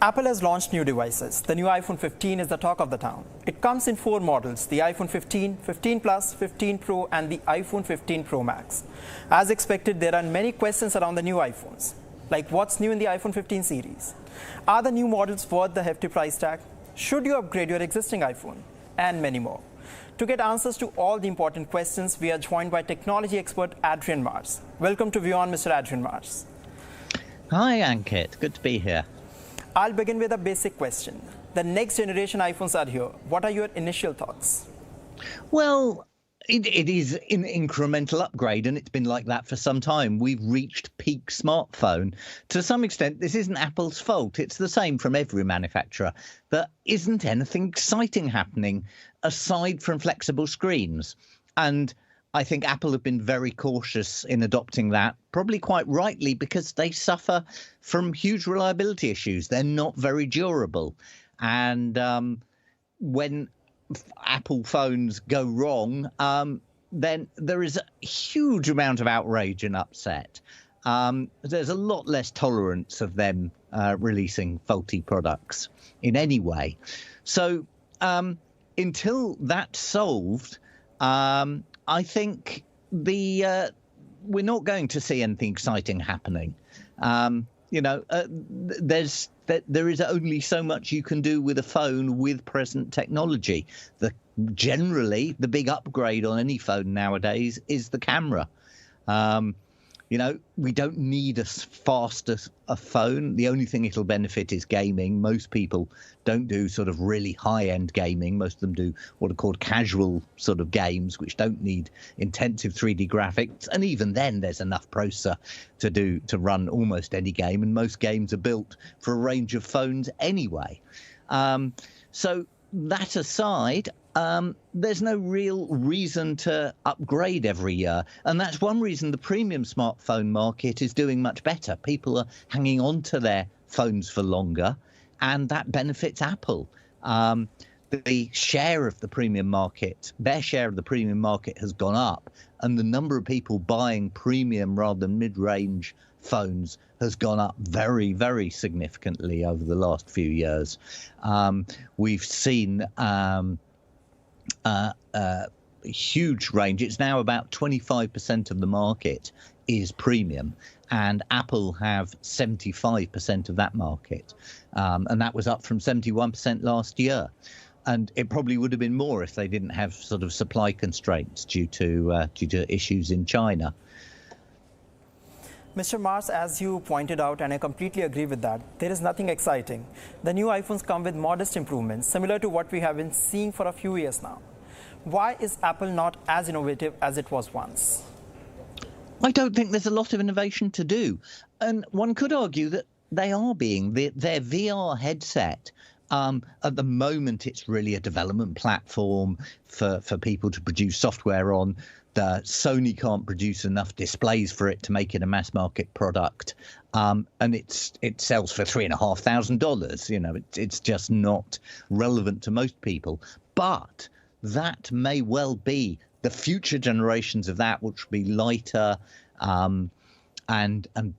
Apple has launched new devices. The new iPhone 15 is the talk of the town. It comes in 4 models, the iPhone 15, 15 Plus, 15 Pro and the iPhone 15 Pro Max. As expected, there are many questions around the new iPhones, like what's new in the iPhone 15 series? Are the new models worth the hefty price tag? Should you upgrade your existing iPhone? And many more. To get answers to all the important questions, we are joined by technology expert Adrian Mars. Welcome to WION, Mr. Adrian Mars. Hi, Ankit. Good to be here. I'll begin with a basic question. The next generation iPhones are here. What are your initial thoughts? Well, it is an incremental upgrade, and it's been like that for some time. We've reached peak smartphone. To some extent, this isn't Apple's fault. It's the same from every manufacturer. There isn't anything exciting happening aside from flexible screens. And I think Apple have been very cautious in adopting that, probably quite rightly, because they suffer from huge reliability issues. They're not very durable. And when Apple phones go wrong, then there is a huge amount of outrage and upset. There's a lot less tolerance of them releasing faulty products in any way. So until that's solved, I think we're not going to see anything exciting happening. There is only so much you can do with a phone with present technology. Generally, the big upgrade on any phone nowadays is the camera. We don't need as fast as a phone. The only thing it'll benefit is gaming. Most people don't do sort of really high-end gaming. Most of them do what are called casual sort of games, which don't need intensive 3D graphics. And even then, there's enough processor to run almost any game. And most games are built for a range of phones anyway. So that aside, there's no real reason to upgrade every year. And that's one reason the premium smartphone market is doing much better. People are hanging on to their phones for longer, and that benefits Apple. The share of the premium market, their share of the premium market has gone up, and the number of people buying premium rather than mid-range phones has gone up very, very significantly over the last few years. We've seen huge range. It's now about 25% of the market is premium, and Apple have 75% of that market, and that was up from 71% last year. And it probably would have been more if they didn't have sort of supply constraints due to issues in China. Mr. Mars, as you pointed out, and I completely agree with that, there is nothing exciting. The new iPhones come with modest improvements, similar to what we have been seeing for a few years now. Why is Apple not as innovative as it was once? I don't think there's a lot of innovation to do. And one could argue that they are being. Their VR headset, at the moment, it's really a development platform for people to produce software on. Sony can't produce enough displays for it to make it a mass market product, and it sells for $3,500. It's just not relevant to most people. But that may well be the future generations of that, which will be lighter and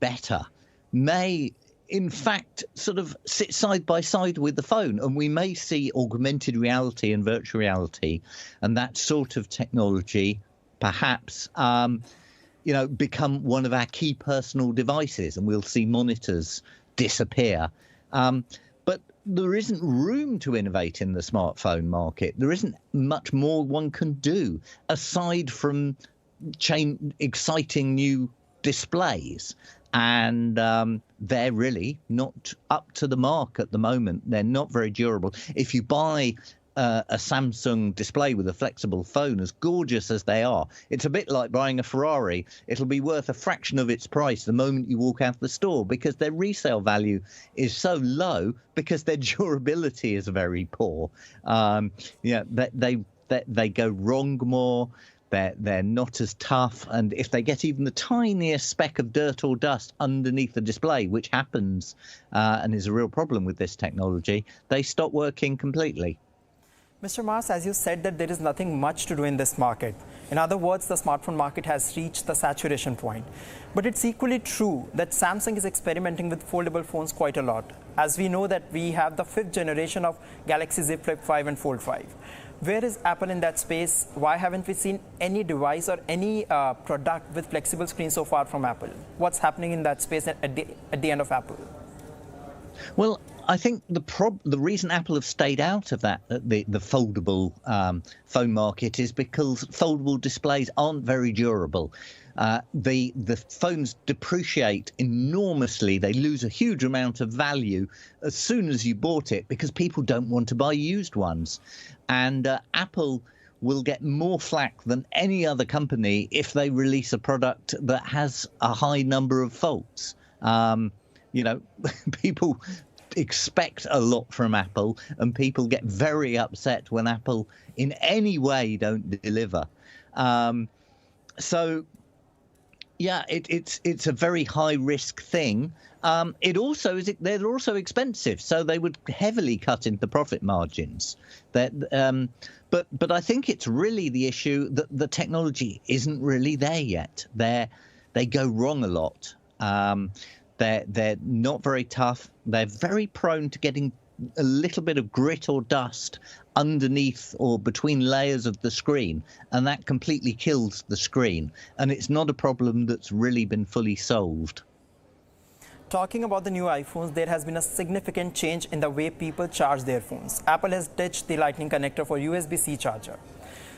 better, may in fact sort of sit side by side with the phone, and we may see augmented reality and virtual reality and that sort of technology perhaps become one of our key personal devices, and we'll see monitors disappear. But there isn't room to innovate in the smartphone market. There isn't much more one can do aside from exciting new displays. And they're really not up to the mark at the moment. They're not very durable. If you buy a Samsung display with a flexible phone, as gorgeous as they are, it's a bit like buying a Ferrari. It'll be worth a fraction of its price the moment you walk out the store, because their resale value is so low because their durability is very poor. They go wrong more. They're not as tough, and if they get even the tiniest speck of dirt or dust underneath the display, which happens and is a real problem with this technology, they stop working completely. Mr. Mars, as you said that there is nothing much to do in this market. In other words, the smartphone market has reached the saturation point. But it's equally true that Samsung is experimenting with foldable phones quite a lot. As we know that we have the 5th generation of Galaxy Z Flip 5 and Fold 5. Where is Apple in that space? Why haven't we seen any device or any product with flexible screen so far from Apple? What's happening in that space at the end of Apple? Well, I think the reason Apple have stayed out of that the foldable phone market is because foldable displays aren't very durable. The phones depreciate enormously. They lose a huge amount of value as soon as you bought it because people don't want to buy used ones. And Apple will get more flack than any other company if they release a product that has a high number of faults. People expect a lot from Apple, and people get very upset when Apple in any way don't deliver. It's a very high risk thing. They're also expensive, so they would heavily cut into profit margins. But I think it's really the issue that the technology isn't really there yet. They go wrong a lot. They're not very tough. They're very prone to getting a little bit of grit or dust underneath or between layers of the screen, and that completely kills the screen. And it's not a problem that's really been fully solved. Talking about the new iPhones, there has been a significant change in the way people charge their phones. Apple has ditched the Lightning connector for USB-C Charger,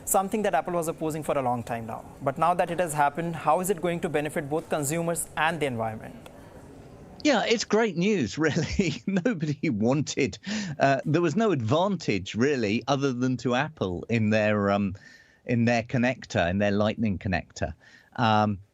something that Apple was opposing for a long time now. But now that it has happened, how is it going to benefit both consumers and the environment? Yeah, it's great news, really. Nobody wanted. There was no advantage, really, other than to Apple in their connector, in their Lightning connector.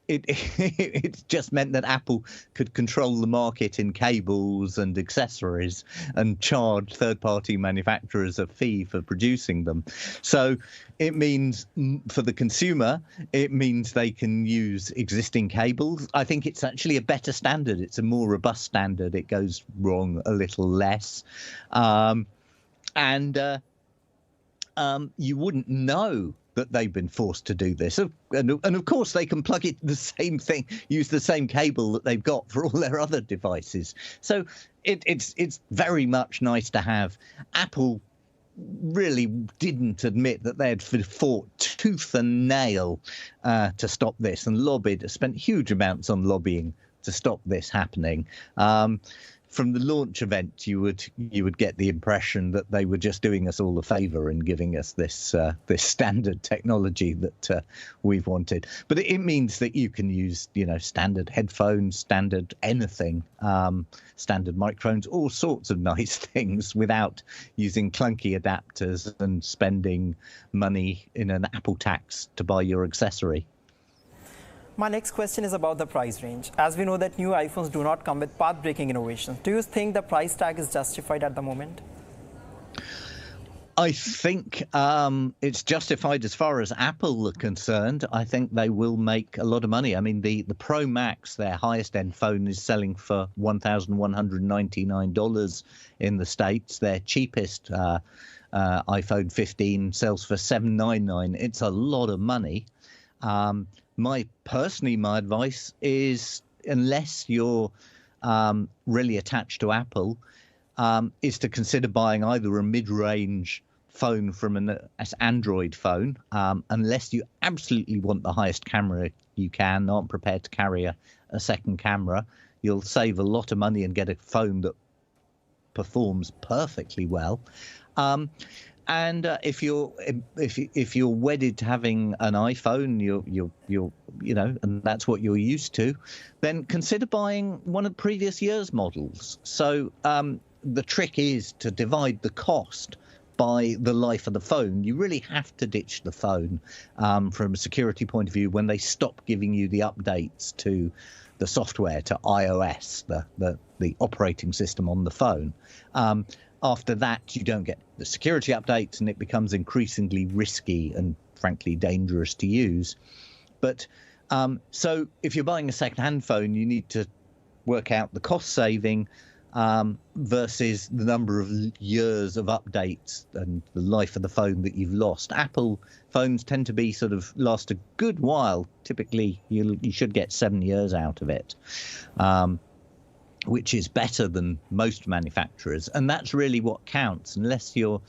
It just meant that Apple could control the market in cables and accessories and charge third-party manufacturers a fee for producing them. So it means for the consumer, it means they can use existing cables. I think it's actually a better standard. It's a more robust standard. It goes wrong a little less. You wouldn't know that they've been forced to do this. And of course, they can plug it the same thing, use the same cable that they've got for all their other devices. So it's very much nice to have. Apple really didn't admit that they had fought tooth and nail to stop this and spent huge amounts on lobbying to stop this happening. From the launch event, you would get the impression that they were just doing us all a favour and giving us this standard technology that we've wanted. But it means that you can use standard headphones, standard anything, standard microphones, all sorts of nice things without using clunky adapters and spending money in an Apple tax to buy your accessory. My next question is about the price range. As we know that new iPhones do not come with path-breaking innovations, do you think the price tag is justified at the moment? I think it's justified as far as Apple are concerned. I think they will make a lot of money. I mean, the Pro Max, their highest-end phone, is selling for $1,199 in the States. Their cheapest iPhone 15 sells for $799. It's a lot of money. My advice is, unless you're really attached to Apple, is to consider buying either a mid-range phone from an Android phone, unless you absolutely want the highest camera you can, aren't prepared to carry a second camera. You'll save a lot of money and get a phone that performs perfectly well. And if you're wedded to having an iPhone, and that's what you're used to, then consider buying one of the previous year's models. So the trick is to divide the cost by the life of the phone. You really have to ditch the phone from a security point of view when they stop giving you the updates to the software, to iOS, the operating system on the phone. After that, you don't get the security updates, and it becomes increasingly risky and, frankly, dangerous to use. But so if you're buying a second-hand phone, you need to work out the cost saving versus the number of years of updates and the life of the phone that you've lost. Apple phones tend to be sort of last a good while. Typically, you should get 7 years out of it, which is better than most manufacturers. And that's really what counts. Unless you're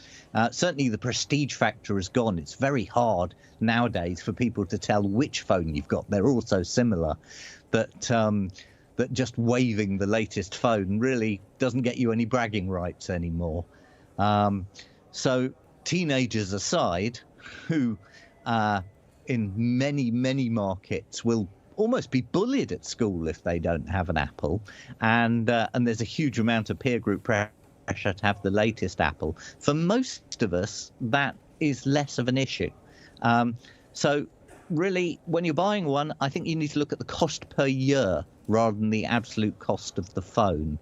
certainly the prestige factor is gone. It's very hard nowadays for people to tell which phone you've got. They're all so similar that just waving the latest phone really doesn't get you any bragging rights anymore. So teenagers aside, who in many, many markets will almost be bullied at school if they don't have an Apple, and there's a huge amount of peer group pressure to have the latest Apple. For most of us, that is less of an issue. So really, when you're buying one, I think you need to look at the cost per year rather than the absolute cost of the phone.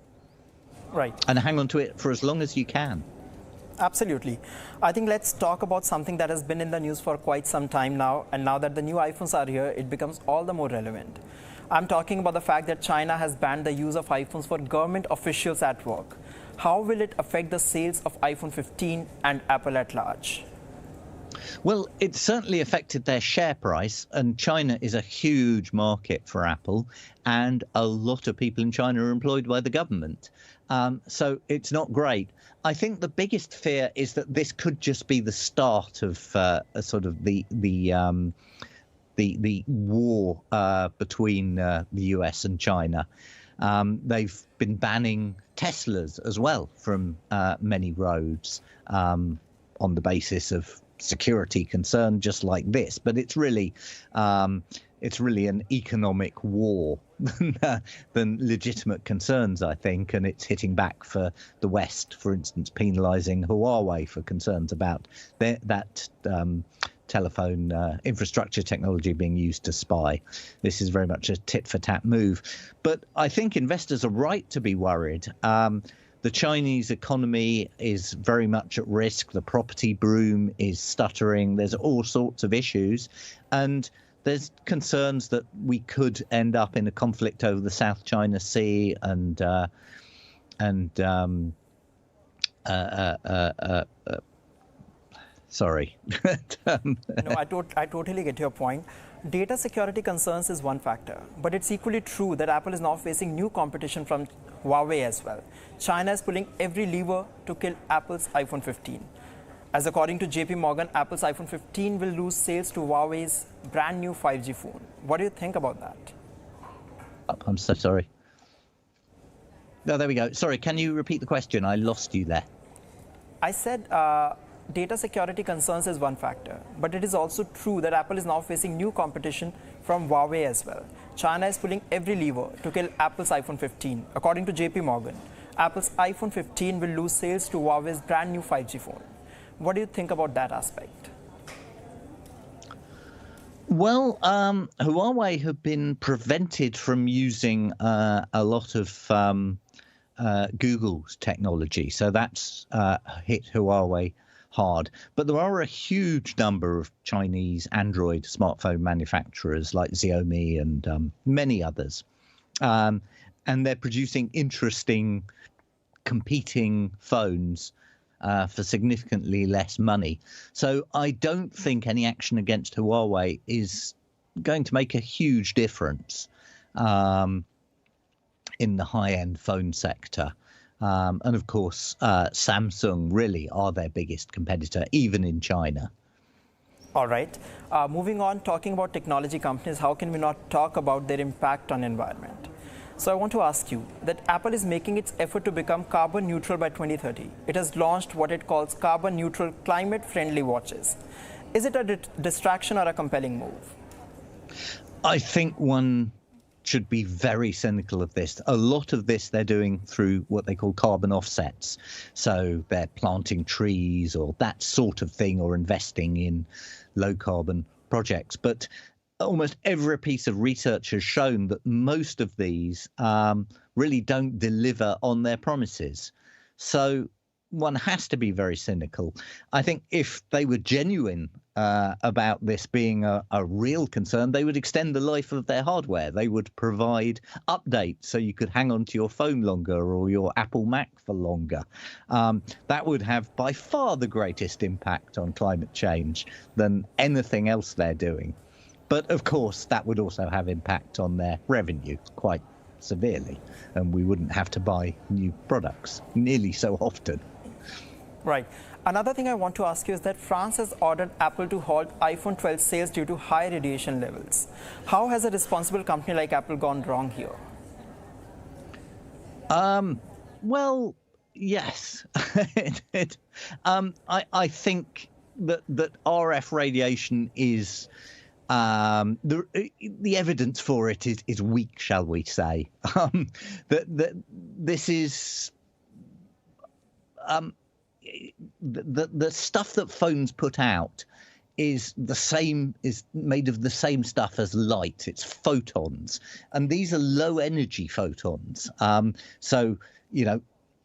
Right. And hang on to it for as long as you can. Absolutely. I think let's talk about something that has been in the news for quite some time now, and now that the new iPhones are here, it becomes all the more relevant. I'm talking about the fact that China has banned the use of iPhones for government officials at work. How will it affect the sales of iPhone 15 and Apple at large? Well, it certainly affected their share price, and China is a huge market for Apple, and a lot of people in China are employed by the government. So it's not great. I think the biggest fear is that this could just be the start of sort of the war between the US and China. They've been banning Teslas as well from many roads on the basis of security concern, just like this. But it's really an economic war than legitimate concerns, I think, and it's hitting back for the West, for instance, penalising Huawei for concerns about that telephone infrastructure technology being used to spy. This is very much a tit-for-tat move. But I think investors are right to be worried. The Chinese economy is very much at risk. The property boom is stuttering. There's all sorts of issues. And there's concerns that we could end up in a conflict over the South China Sea sorry. No, I totally get your point. Data security concerns is one factor, but it's equally true that Apple is now facing new competition from Huawei as well. China is pulling every lever to kill Apple's iPhone 15. As according to JP Morgan, Apple's iPhone 15 will lose sales to Huawei's brand new 5G phone. What do you think about that? I'm so sorry. No, there we go. Sorry, can you repeat the question? I lost you there. I said data security concerns is one factor, but it is also true that Apple is now facing new competition from Huawei as well. China is pulling every lever to kill Apple's iPhone 15. According to JP Morgan, Apple's iPhone 15 will lose sales to Huawei's brand new 5G phone. What do you think about that aspect? Well, Huawei have been prevented from using a lot of Google's technology, so that's hit Huawei hard. But there are a huge number of Chinese Android smartphone manufacturers like Xiaomi and many others. And they're producing interesting competing phones for significantly less money. So I don't think any action against Huawei is going to make a huge difference in the high-end phone sector. And of course, Samsung really are their biggest competitor, even in China. All right. Moving on, talking about technology companies, how can we not talk about their impact on environment? So I want to ask you that Apple is making its effort to become carbon neutral by 2030. It has launched what it calls carbon neutral climate friendly watches. Is it a distraction or a compelling move? I think one should be very cynical of this. A lot of this they're doing through what they call carbon offsets. So they're planting trees or that sort of thing, or investing in low carbon projects. But almost every piece of research has shown that most of these really don't deliver on their promises. So one has to be very cynical. I think if they were genuine about this being a real concern, they would extend the life of their hardware. They would provide updates so you could hang on to your phone longer or your Apple Mac for longer. That would have by far the greatest impact on climate change than anything else they're doing. But of course, that would also have impact on their revenue quite severely, and we wouldn't have to buy new products nearly so often. Right. Another thing I want to ask you is that France has ordered Apple to halt iPhone 12 sales due to high radiation levels. How has a responsible company like Apple gone wrong here? Well, yes. I think that RF radiation is the evidence for it is weak, shall we say? That this is the stuff that phones put out is made of the same stuff as light. It's photons, and these are low energy photons. So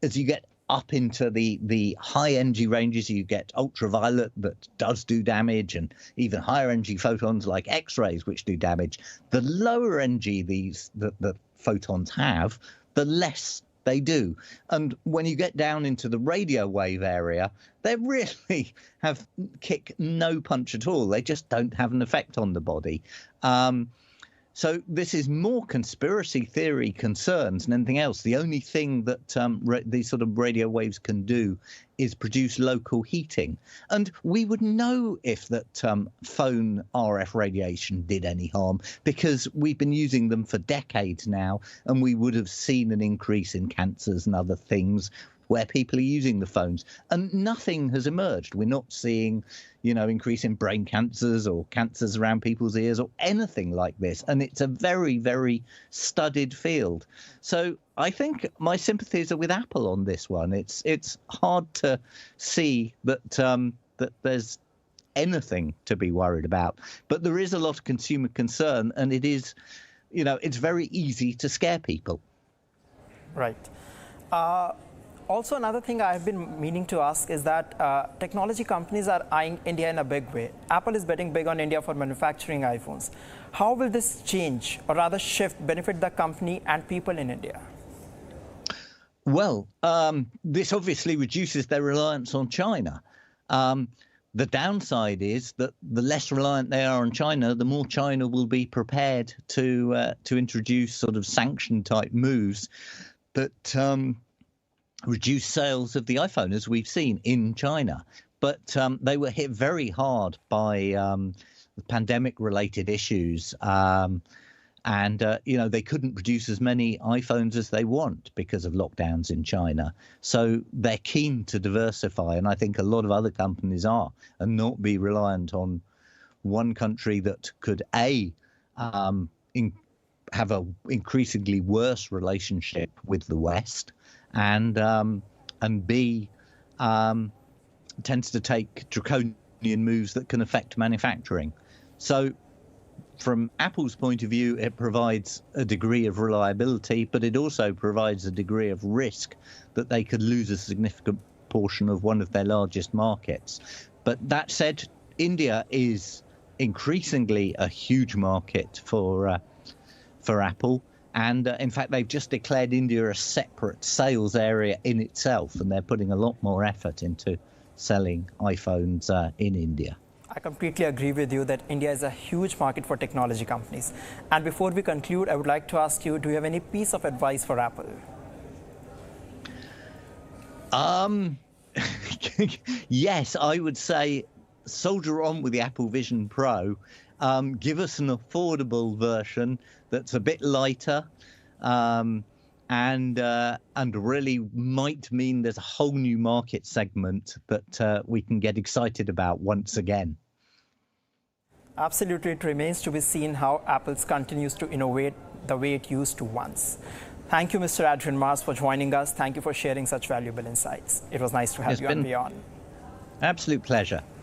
as you get up into the high energy ranges, you get ultraviolet that does do damage, and even higher energy photons like X-rays, which do damage. The lower energy the photons have, the less they do. And when you get down into the radio wave area, they really kick no punch at all. They just don't have an effect on the body. So this is more conspiracy theory concerns than anything else. The only thing that these sort of radio waves can do is produce local heating. And we would know if that phone RF radiation did any harm, because we've been using them for decades now, and we would have seen an increase in cancers and other things where people are using the phones, and nothing has emerged. We're not seeing, increase in brain cancers or cancers around people's ears or anything like this. And it's a very, very studied field. So I think my sympathies are with Apple on this one. It's hard to see that that there's anything to be worried about. But there is a lot of consumer concern, and it is, it's very easy to scare people. Right. Also, another thing I've been meaning to ask is that technology companies are eyeing India in a big way. Apple is betting big on India for manufacturing iPhones. How will this change, or rather shift, benefit the company and people in India? Well, this obviously reduces their reliance on China. The downside is that the less reliant they are on China, the more China will be prepared to introduce sort of sanction-type moves that reduce sales of the iPhone, as we've seen in China. But they were hit very hard by the pandemic-related issues. And they couldn't produce as many iPhones as they want because of lockdowns in China. So they're keen to diversify. And I think a lot of other companies are, and not be reliant on one country that could, have an increasingly worse relationship with the West, and B, tends to take draconian moves that can affect manufacturing. So from Apple's point of view, it provides a degree of reliability, but it also provides a degree of risk that they could lose a significant portion of one of their largest markets. But that said, India is increasingly a huge market for Apple. And in fact, they've just declared India a separate sales area in itself, and they're putting a lot more effort into selling iPhones in India. I completely agree with you that India is a huge market for technology companies. And before we conclude, I would like to ask you, do you have any piece of advice for Apple? Yes, I would say soldier on with the Apple Vision Pro. Give us an affordable version that's a bit lighter, and really might mean there's a whole new market segment that we can get excited about once again. Absolutely. It remains to be seen how Apple continues to innovate the way it used to once. Thank you, Mr. Adrian Mars, for joining us. Thank you for sharing such valuable insights. It was nice to have you on Beyond. Absolute pleasure.